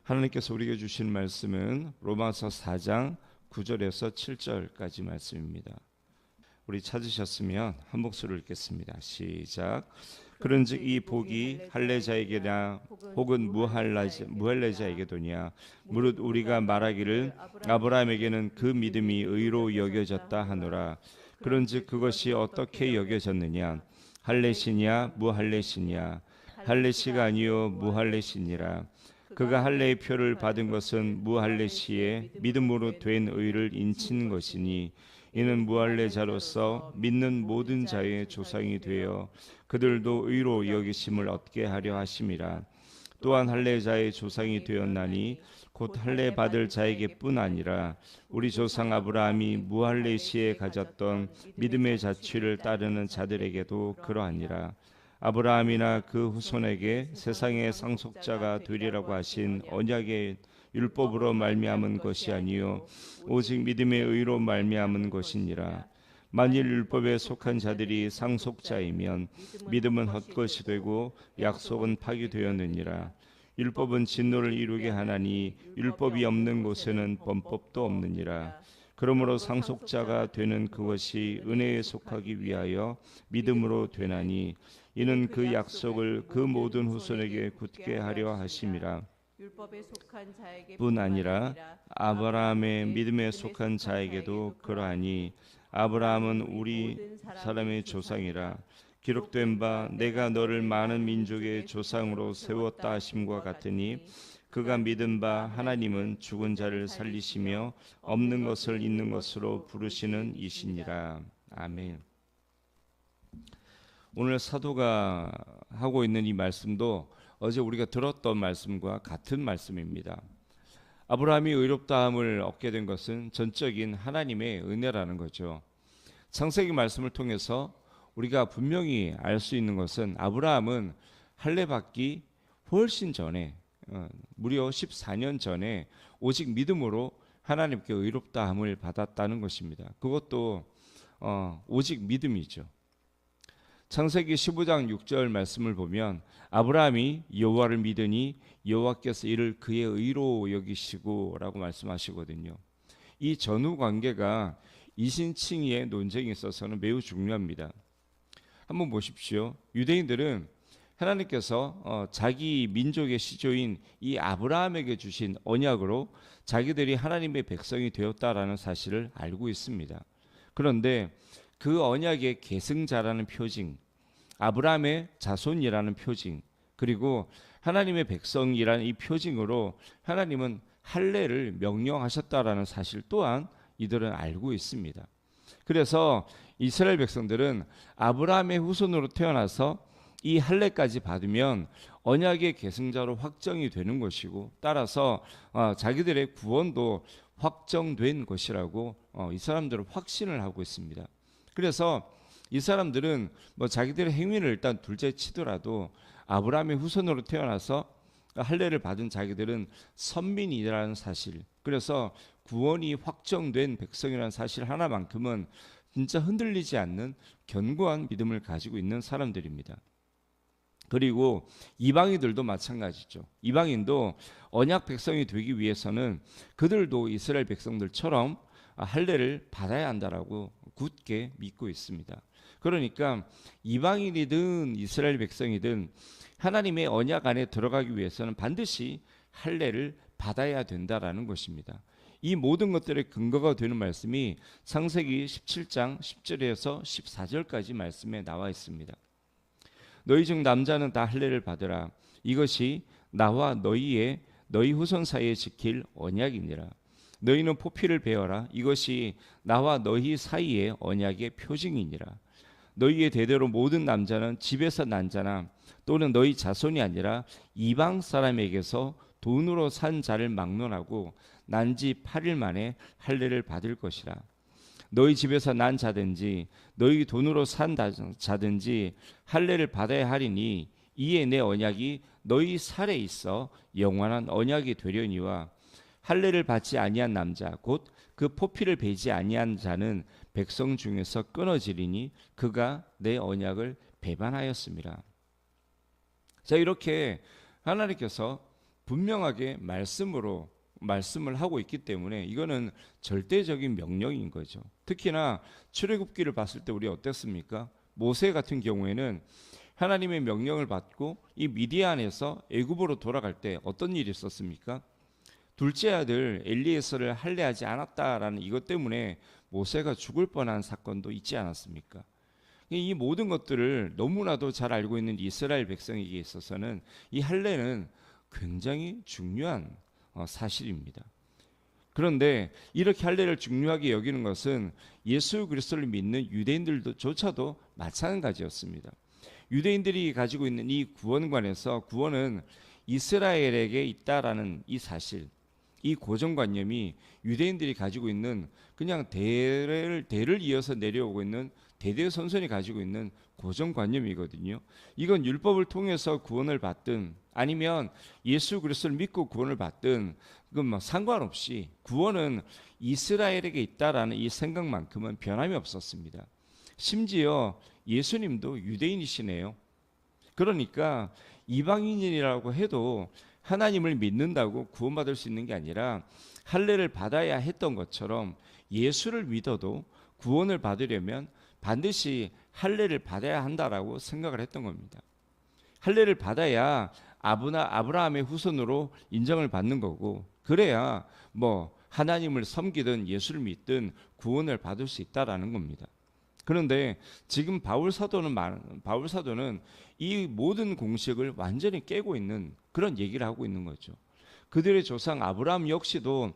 하나님께서 우리에게 주신 말씀은 로마서 4장 9절에서 7절까지 말씀입니다. 우리 찾으셨으면 한 목소리로 읽겠습니다. 시작. 그런즉 이 복이 할례자에게나 혹은 무할례자에게도냐 무릇 우리가 말하기를 아브라함에게는 그 믿음이 의로 여겨졌다 하노라. 그런즉 그것이 어떻게 여겨졌느냐 할례시냐 무할례시냐 할례시가 아니요 무할례시니라. 그가 할례의 표를 받은 것은 무할례시에 믿음으로 된 의를 인친 것이니 이는 무할례자로서 믿는 모든 자의 조상이 되어 그들도 의로 여기심을 얻게 하려 하심이라. 또한 할례자의 조상이 되었나니 곧 할례 받을 자에게뿐 아니라 우리 조상 아브라함이 무할례시에 가졌던 믿음의 자취를 따르는 자들에게도 그러하니라. 아브라함이나 그 후손에게 세상의 상속자가 되리라고 하신 언약의 율법으로 말미암은 것이 아니요 오직 믿음의 의로 말미암은 것이니라. 만일 율법에 속한 자들이 상속자이면 믿음은 헛것이 되고 약속은 파기되었느니라. 율법은 진노를 이루게 하나니 율법이 없는 곳에는 범법도 없느니라. 그러므로 상속자가 되는 그것이 은혜에 속하기 위하여 믿음으로 되나니 이는 그 약속을 그 모든 후손에게 굳게 하려 하심이라. 뿐 아니라 아브라함의 믿음에 속한 자에게도 그러하니 아브라함은 우리 사람의 조상이라. 기록된 바 내가 너를 많은 민족의 조상으로 세웠다 하심과 같으니 그가 믿은 바 하나님은 죽은 자를 살리시며 없는 것을 있는 것으로 부르시는 이시니라. 아멘. 오늘 사도가 하고 있는 이 말씀도 어제 우리가 들었던 말씀과 같은 말씀입니다. 아브라함이 의롭다함을 얻게 된 것은 전적인 하나님의 은혜라는 거죠. 창세기 말씀을 통해서 우리가 분명히 알 수 있는 것은 아브라함은 할례 받기 훨씬 전에 무려 14년 전에 오직 믿음으로 하나님께 의롭다함을 받았다는 것입니다. 그것도 오직 믿음이죠. 창세기 15장 6절 말씀을 보면 아브라함이 여호와를 믿으니 여호와께서 이를 그의 의로 여기시고 라고 말씀하시거든요. 이 전후 관계가 이신칭의의 논쟁에 있어서는 매우 중요합니다. 한번 보십시오. 유대인들은 하나님께서 자기 민족의 시조인 이 아브라함에게 주신 언약으로 자기들이 하나님의 백성이 되었다라는 사실을 알고 있습니다. 그런데 그 언약의 계승자라는 표징, 아브라함의 자손이라는 표징, 그리고 하나님의 백성이라는 이 표징으로 하나님은 할례를 명령하셨다라는 사실 또한 이들은 알고 있습니다. 그래서 이스라엘 백성들은 아브라함의 후손으로 태어나서 이 할례까지 받으면 언약의 계승자로 확정이 되는 것이고 따라서 자기들의 구원도 확정된 것이라고 이 사람들은 확신을 하고 있습니다. 그래서 이 사람들은 자기들의 행위를 일단 둘째 치더라도 아브라함의 후손으로 태어나서 할례를 받은 자기들은 선민이라는 사실, 그래서 구원이 확정된 백성이라는 사실 하나만큼은 진짜 흔들리지 않는 견고한 믿음을 가지고 있는 사람들입니다. 그리고 이방인들도 마찬가지죠. 이방인도 언약 백성이 되기 위해서는 그들도 이스라엘 백성들처럼 할례를 받아야 한다라고 굳게 믿고 있습니다. 그러니까 이방인이든 이스라엘 백성이든 하나님의 언약 안에 들어가기 위해서는 반드시 할례를 받아야 된다라는 것입니다. 이 모든 것들의 근거가 되는 말씀이 창세기 17장 10절에서 14절까지 말씀에 나와 있습니다. 너희 중 남자는 다 할례를 받으라. 이것이 나와 너희 후손 사이에 지킬 언약이니라. 너희는 포피를 베어라. 이것이 나와 너희 사이의 언약의 표징이니라. 너희의 대대로 모든 남자는 집에서 난 자나 또는 너희 자손이 아니라 이방 사람에게서 돈으로 산 자를 막론하고 난 지 8일 만에 할례를 받을 것이라. 너희 집에서 난 자든지 너희 돈으로 산 자든지 할례를 받아야 하리니 이에 내 언약이 너희 살에 있어 영원한 언약이 되려니와 할례를 받지 아니한 남자 곧 그 포피를 베지 아니한 자는 백성 중에서 끊어지리니 그가 내 언약을 배반하였습니다. 자, 이렇게 하나님께서 분명하게 말씀을 하고 있기 때문에 이거는 절대적인 명령인 거죠. 특히나 출애굽기를 봤을 때 우리 어땠습니까? 모세 같은 경우에는 하나님의 명령을 받고 이 미디안에서 애굽으로 돌아갈 때 어떤 일이 있었습니까? 둘째 아들 엘리에서를 할례하지 않았다라는 이것 때문에 모세가 죽을 뻔한 사건도 있지 않았습니까? 이 모든 것들을 너무나도 잘 알고 있는 이스라엘 백성에게 있어서는 이 할례는 굉장히 중요한 사실입니다. 그런데 이렇게 할례를 중요하게 여기는 것은 예수 그리스도를 믿는 유대인들조차도 마찬가지였습니다. 유대인들이 가지고 있는 이 구원관에서 구원은 이스라엘에게 있다라는 이 사실, 이 고정관념이 유대인들이 가지고 있는 그냥 대를 이어서 내려오고 있는 대대손손이 가지고 있는 고정관념이거든요. 이건 율법을 통해서 구원을 받든 아니면 예수 그리스도를 믿고 구원을 받든 그건 뭐 상관없이 구원은 이스라엘에게 있다라는 이 생각만큼은 변함이 없었습니다. 심지어 예수님도 유대인이시네요. 그러니까 이방인이라고 해도 하나님을 믿는다고 구원받을 수 있는 게 아니라 할례를 받아야 했던 것처럼 예수를 믿어도 구원을 받으려면 반드시 할례를 받아야 한다라고 생각을 했던 겁니다. 할례를 받아야 아브라함의 후손으로 인정을 받는 거고, 그래야 뭐 하나님을 섬기든 예수를 믿든 구원을 받을 수 있다라는 겁니다. 그런데 지금 바울 사도는 이 모든 공식을 완전히 깨고 있는 그런 얘기를 하고 있는 거죠. 그들의 조상 아브라함 역시도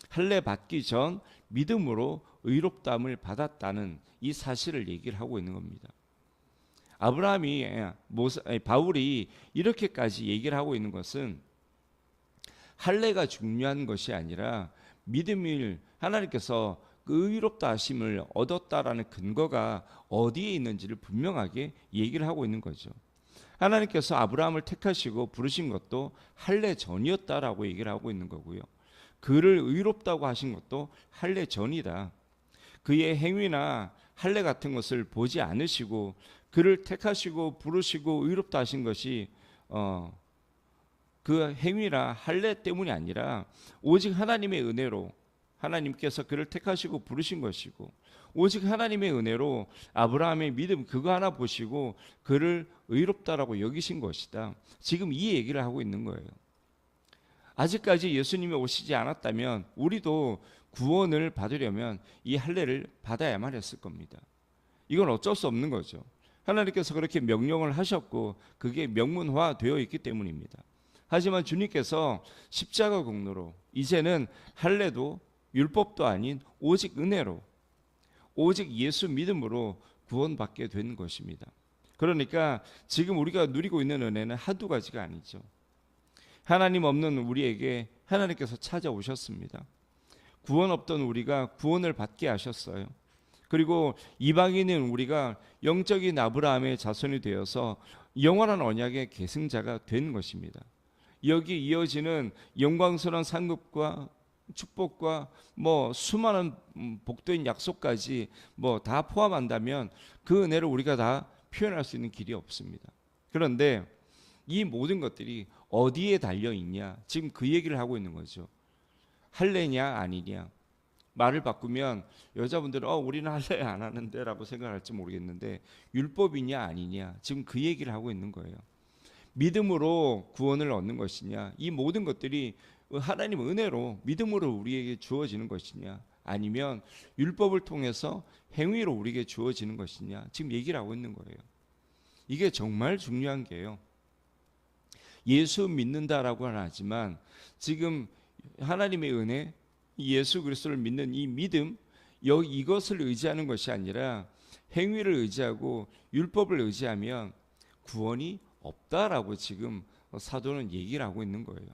할례 받기 전 믿음으로 의롭다함을 받았다는 이 사실을 얘기를 하고 있는 겁니다. 바울이 이렇게까지 얘기를 하고 있는 것은 할례가 중요한 것이 아니라 믿음을 하나님께서 그 의롭다 하심을 얻었다라는 근거가 어디에 있는지를 분명하게 얘기를 하고 있는 거죠. 하나님께서 아브라함을 택하시고 부르신 것도 할례 전이었다라고 얘기를 하고 있는 거고요. 그를 의롭다고 하신 것도 할례 전이다. 그의 행위나 할례 같은 것을 보지 않으시고 그를 택하시고 부르시고 의롭다 하신 것이 그 행위나 할례 때문이 아니라 오직 하나님의 은혜로 하나님께서 그를 택하시고 부르신 것이고 오직 하나님의 은혜로 아브라함의 믿음 그거 하나 보시고 그를 의롭다라고 여기신 것이다. 지금 이 얘기를 하고 있는 거예요. 아직까지 예수님이 오시지 않았다면 우리도 구원을 받으려면 이 할례를 받아야만 했을 겁니다. 이건 어쩔 수 없는 거죠. 하나님께서 그렇게 명령을 하셨고 그게 명문화되어 있기 때문입니다. 하지만 주님께서 십자가 공로로 이제는 할례도 율법도 아닌 오직 은혜로 오직 예수 믿음으로 구원받게 된 것입니다. 그러니까 지금 우리가 누리고 있는 은혜는 한두 가지가 아니죠. 하나님 없는 우리에게 하나님께서 찾아오셨습니다. 구원 없던 우리가 구원을 받게 하셨어요. 그리고 이방인인 우리가 영적인 아브라함의 자손이 되어서 영원한 언약의 계승자가 된 것입니다. 여기 이어지는 영광스러운 상급과 축복과 뭐 수많은 복된 약속까지 뭐 다 포함한다면 그 은혜를 우리가 다 표현할 수 있는 길이 없습니다. 그런데 이 모든 것들이 어디에 달려 있냐? 지금 그 얘기를 하고 있는 거죠. 할례냐 아니냐? 말을 바꾸면 여자분들은 우리는 할례 안 하는데라고 생각할지 모르겠는데 율법이냐 아니냐? 지금 그 얘기를 하고 있는 거예요. 믿음으로 구원을 얻는 것이냐? 이 모든 것들이 하나님 은혜로 믿음으로 우리에게 주어지는 것이냐? 아니면 율법을 통해서 행위로 우리에게 주어지는 것이냐? 지금 얘기를 하고 있는 거예요. 이게 정말 중요한 게요. 예수 믿는다라고는 하지만 지금 하나님의 은혜, 예수 그리스도를 믿는 이 믿음, 이것을 의지하는 것이 아니라 행위를 의지하고 율법을 의지하면 구원이 없다라고 지금 사도는 얘기를 하고 있는 거예요.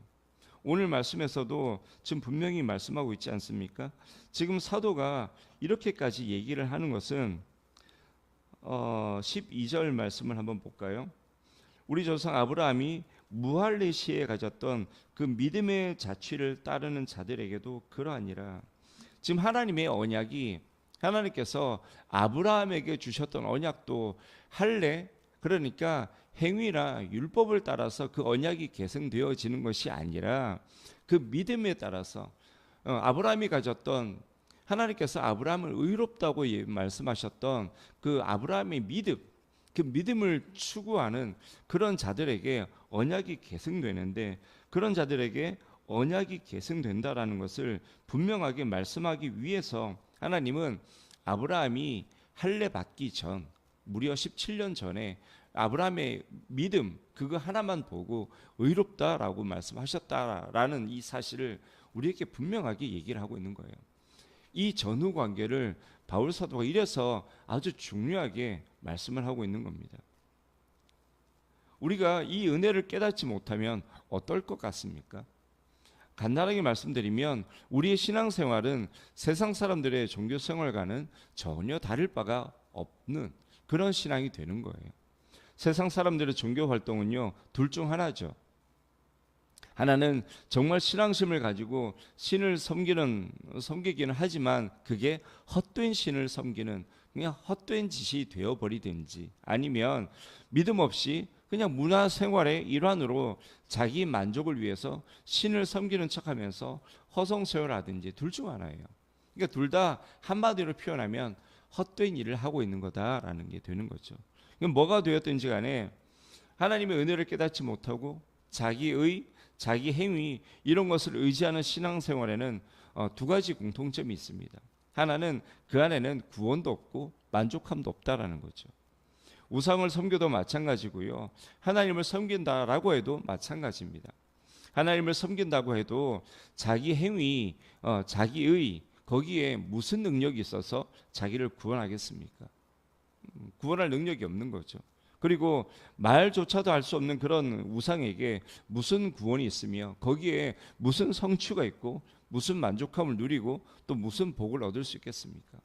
오늘 말씀에서도 지금 분명히 말씀하고 있지 않습니까? 지금 사도가 이렇게까지 얘기를 하는 것은 12절 말씀을 한번 볼까요? 우리 조상 아브라함이 무할례 시에 가졌던 그 믿음의 자취를 따르는 자들에게도 그러하니라. 지금 하나님의 언약이 하나님께서 아브라함에게 주셨던 언약도 할례, 그러니까 행위나 율법을 따라서 그 언약이 계승되어지는 것이 아니라 그 믿음에 따라서 아브라함이 가졌던, 하나님께서 아브라함을 의롭다고 말씀하셨던 그 아브라함의 믿음, 그 믿음을 추구하는 그런 자들에게 언약이 계승되는데, 그런 자들에게 언약이 계승된다라는 것을 분명하게 말씀하기 위해서 하나님은 아브라함이 할례 받기 전, 무려 17년 전에 아브라함의 믿음 그거 하나만 보고 의롭다라고 말씀하셨다라는 이 사실을 우리에게 분명하게 얘기를 하고 있는 거예요. 이 전후 관계를 바울 사도가 이래서 아주 중요하게 말씀을 하고 있는 겁니다. 우리가 이 은혜를 깨닫지 못하면 어떨 것 같습니까? 간단하게 말씀드리면 우리의 신앙생활은 세상 사람들의 종교생활과는 전혀 다를 바가 없는 그런 신앙이 되는 거예요. 세상 사람들의 종교 활동은요, 둘 중 하나죠. 하나는 정말 신앙심을 가지고 신을 섬기기는 하지만 그게 헛된 신을 섬기는 그냥 헛된 짓이 되어버리든지, 아니면 믿음 없이 그냥 문화생활의 일환으로 자기 만족을 위해서 신을 섬기는 척하면서 허송세월하든지, 둘 중 하나예요. 그러니까 둘 다 한마디로 표현하면 헛된 일을 하고 있는 거다라는 게 되는 거죠. 뭐가 되었든지 간에 하나님의 은혜를 깨닫지 못하고 자기의 자기 행위 이런 것을 의지하는 신앙생활에는 두 가지 공통점이 있습니다. 하나는 그 안에는 구원도 없고 만족함도 없다라는 거죠. 우상을 섬겨도 마찬가지고요, 하나님을 섬긴다라고 해도 마찬가지입니다. 하나님을 섬긴다고 해도 자기 행위, 자기의 거기에 무슨 능력이 있어서 자기를 구원하겠습니까? 구원할 능력이 없는 거죠. 그리고 말조차도 할 수 없는 그런 우상에게 무슨 구원이 있으며 거기에 무슨 성취가 있고 무슨 만족함을 누리고 또 무슨 복을 얻을 수 있겠습니까?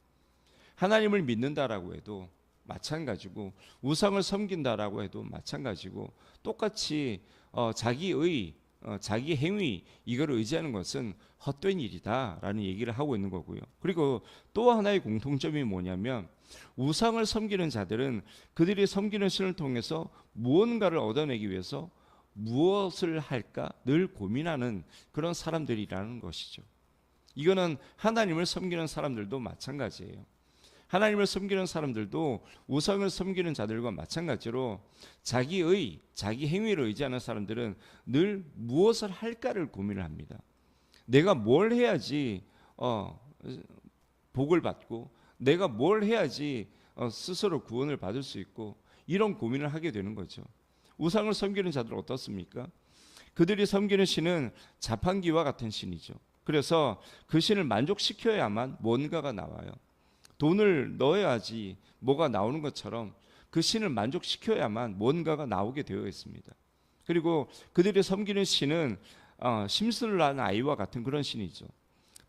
하나님을 믿는다라고 해도 마찬가지고 우상을 섬긴다라고 해도 마찬가지고 똑같이 자기의 자기 행위 이걸 의지하는 것은 헛된 일이다라는 얘기를 하고 있는 거고요. 그리고 또 하나의 공통점이 뭐냐면 우상을 섬기는 자들은 그들이 섬기는 신을 통해서 무언가를 얻어내기 위해서 무엇을 할까 늘 고민하는 그런 사람들이라는 것이죠. 이거는 하나님을 섬기는 사람들도 마찬가지예요. 하나님을 섬기는 사람들도 우상을 섬기는 자들과 마찬가지로 자기 행위를 의지하는 사람들은 늘 무엇을 할까를 고민을 합니다. 내가 뭘 해야지 복을 받고 내가 뭘 해야지 스스로 구원을 받을 수 있고 이런 고민을 하게 되는 거죠. 우상을 섬기는 자들은 어떻습니까? 그들이 섬기는 신은 자판기와 같은 신이죠. 그래서 그 신을 만족시켜야만 뭔가가 나와요. 돈을 넣어야지 뭐가 나오는 것처럼 그 신을 만족시켜야만 뭔가가 나오게 되어 있습니다. 그리고 그들이 섬기는 신은 심술을 난 아이와 같은 그런 신이죠.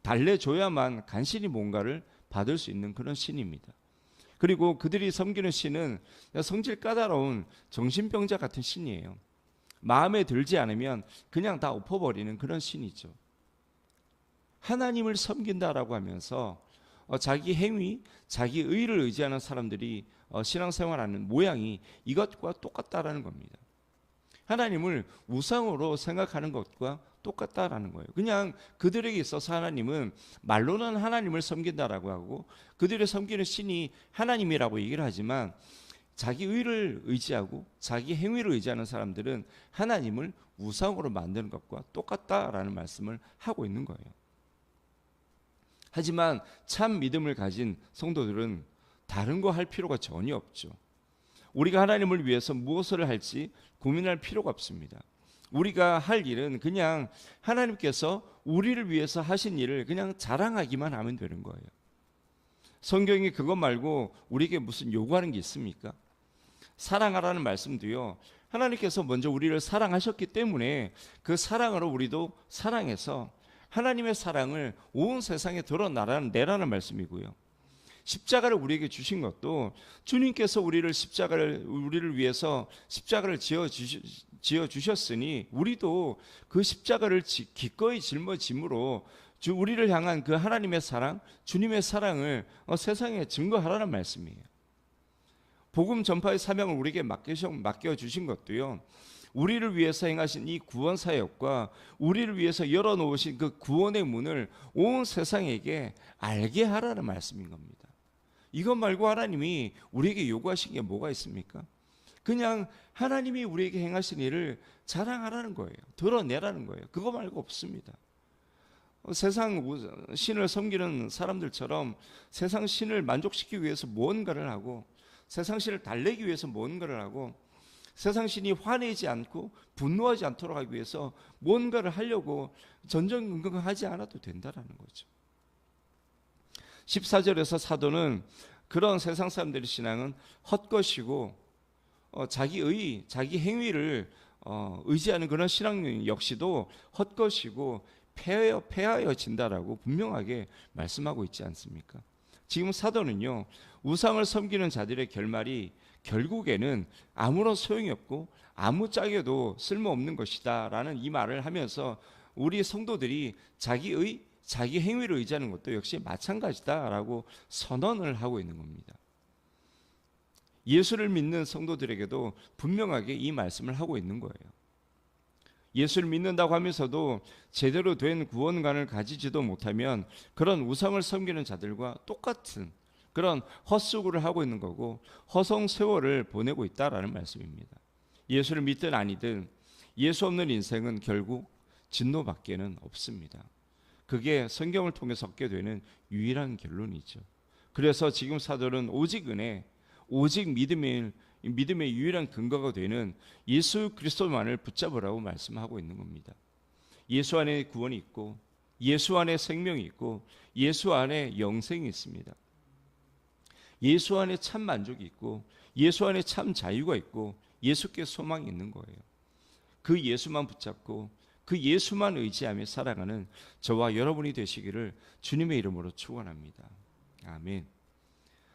달래줘야만 간신히 뭔가를 받을 수 있는 그런 신입니다. 그리고 그들이 섬기는 신은 성질 까다로운 정신병자 같은 신이에요. 마음에 들지 않으면 그냥 다 엎어버리는 그런 신이죠. 하나님을 섬긴다라고 하면서 자기 행위, 자기 의를 의지하는 사람들이 신앙생활하는 모양이 이것과 똑같다라는 겁니다. 하나님을 우상으로 생각하는 것과 똑같다라는 거예요. 그냥 그들에게 있어서 하나님은 말로는 하나님을 섬긴다라고 하고 그들의 섬기는 신이 하나님이라고 얘기를 하지만 자기 의를 의지하고 자기 행위를 의지하는 사람들은 하나님을 우상으로 만드는 것과 똑같다라는 말씀을 하고 있는 거예요. 하지만 참 믿음을 가진 성도들은 다른 거 할 필요가 전혀 없죠. 우리가 하나님을 위해서 무엇을 할지 고민할 필요가 없습니다. 우리가 할 일은 그냥 하나님께서 우리를 위해서 하신 일을 그냥 자랑하기만 하면 되는 거예요. 성경이 그것 말고 우리에게 무슨 요구하는 게 있습니까? 사랑하라는 말씀도요, 하나님께서 먼저 우리를 사랑하셨기 때문에 그 사랑으로 우리도 사랑해서 하나님의 사랑을 온 세상에 드러내라는 말씀이고요. 십자가를 우리에게 주신 것도 주님께서 우리를 위해서 십자가를 지어 주셨으니 우리도 그 십자가를 기꺼이 짊어짐으로 우리를 향한 그 하나님의 사랑, 주님의 사랑을 세상에 증거하라는 말씀이에요. 복음 전파의 사명을 우리에게 맡겨주신 것도요, 우리를 위해서 행하신 이 구원 사역과 우리를 위해서 열어놓으신 그 구원의 문을 온 세상에게 알게 하라는 말씀인 겁니다. 이것 말고 하나님이 우리에게 요구하신 게 뭐가 있습니까? 그냥 하나님이 우리에게 행하신 일을 자랑하라는 거예요. 드러내라는 거예요. 그거 말고 없습니다. 세상 신을 섬기는 사람들처럼 세상 신을 만족시키기 위해서 무언가를 하고, 세상 신을 달래기 위해서 무언가를 하고, 세상 신이 화내지 않고 분노하지 않도록 하기 위해서 무언가를 하려고 전전긍긍하지 않아도 된다라는 거죠. 14절에서 사도는 그런 세상 사람들의 신앙은 헛것이고 자기 행위를 의지하는 그런 신앙 역시도 헛것이고 폐하여진다라고 분명하게 말씀하고 있지 않습니까? 지금 사도는요, 우상을 섬기는 자들의 결말이 결국에는 아무런 소용이 없고 아무짝에도 쓸모없는 것이다 라는 이 말을 하면서 우리 성도들이 자기 행위를 의지하는 것도 역시 마찬가지다라고 선언을 하고 있는 겁니다. 예수를 믿는 성도들에게도 분명하게 이 말씀을 하고 있는 거예요. 예수를 믿는다고 하면서도 제대로 된 구원관을 가지지도 못하면 그런 우상을 섬기는 자들과 똑같은 그런 헛수고를 하고 있는 거고 허송 세월을 보내고 있다라는 말씀입니다. 예수를 믿든 아니든 예수 없는 인생은 결국 진노밖에는 없습니다. 그게 성경을 통해서 얻게 되는 유일한 결론이죠. 그래서 지금 사도는 오직 은혜, 오직 믿음의 유일한 근거가 되는 예수 그리스도만을 붙잡으라고 말씀하고 있는 겁니다. 예수 안에 구원이 있고, 예수 안에 생명이 있고, 예수 안에 영생이 있습니다. 예수 안에 참 만족이 있고, 예수 안에 참 자유가 있고, 예수께 소망이 있는 거예요. 그 예수만 붙잡고 그 예수만 의지하며 살아가는 저와 여러분이 되시기를 주님의 이름으로 축원합니다. 아멘.